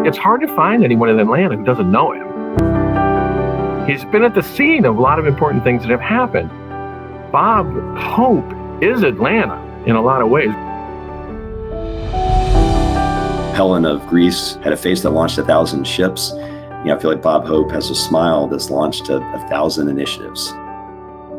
It's hard to find anyone in Atlanta who doesn't know him. He's been at the scene of a lot of important things that have happened. Bob Hope is Atlanta in a lot of ways. Helen of Greece had a face that launched 1,000 ships. I feel like Bob Hope has a smile that's launched 1,000 initiatives.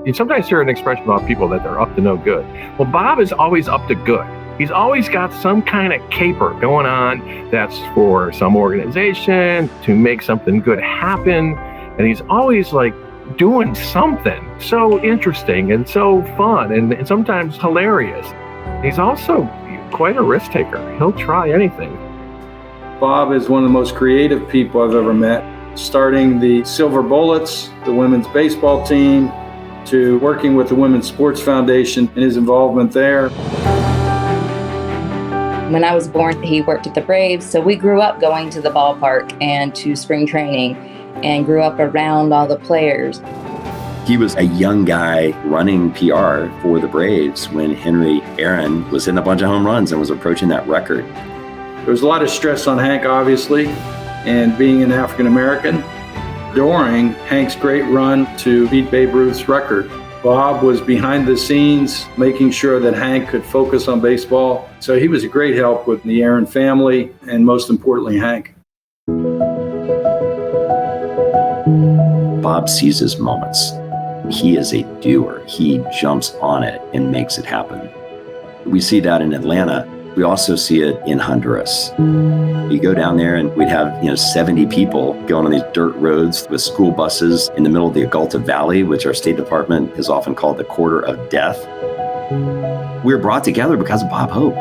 You sometimes hear an expression about people that they're up to no good. Well, Bob is always up to good. He's always got some kind of caper going on that's for some organization to make something good happen. And he's always like doing something so interesting and so fun and sometimes hilarious. He's also quite a risk taker. He'll try anything. Bob is one of the most creative people I've ever met, starting the Silver Bullets, the women's baseball team, to working with the Women's Sports Foundation and his involvement there. When I was born, he worked at the Braves, so we grew up going to the ballpark and to spring training and grew up around all the players. He was a young guy running PR for the Braves when Henry Aaron was hitting a bunch of home runs and was approaching that record. There was a lot of stress on Hank, obviously, and being an African American. During Hank's great run to beat Babe Ruth's record, Bob was behind the scenes, making sure that Hank could focus on baseball. So he was a great help with the Aaron family, and most importantly, Hank. Bob seizes moments. He is a doer. He jumps on it and makes it happen. We see that in Atlanta. We also see it in Honduras. You go down there and we'd have 70 people going on these dirt roads with school buses in the middle of the Agulta Valley, which our State Department has often called the quarter of death. We were brought together because of Bob Hope.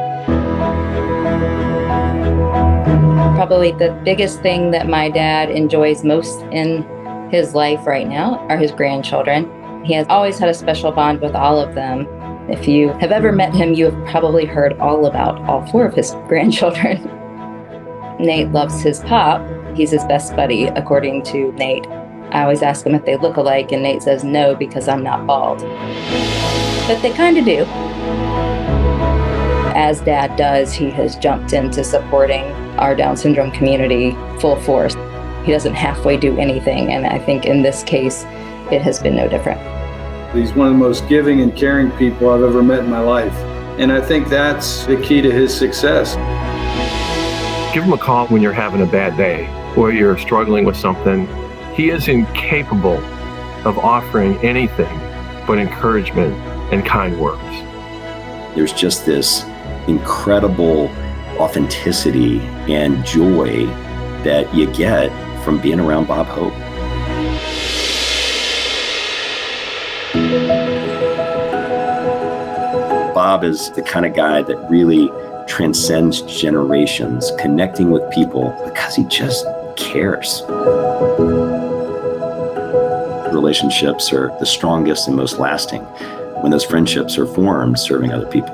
Probably the biggest thing that my dad enjoys most in his life right now are his grandchildren. He has always had a special bond with all of them. If you have ever met him, you have probably heard all about all 4 of his grandchildren. Nate loves his pop. He's his best buddy, according to Nate. I always ask him if they look alike, and Nate says no because I'm not bald. But they kind of do. As Dad does, he has jumped into supporting our Down syndrome community full force. He doesn't halfway do anything, and I think in this case, it has been no different. He's one of the most giving and caring people I've ever met in my life. And I think that's the key to his success. Give him a call when you're having a bad day or you're struggling with something. He is incapable of offering anything but encouragement and kind words. There's just this incredible authenticity and joy that you get from being around Bob Hope. Bob is the kind of guy that really transcends generations, connecting with people because he just cares. Relationships are the strongest and most lasting when those friendships are formed serving other people.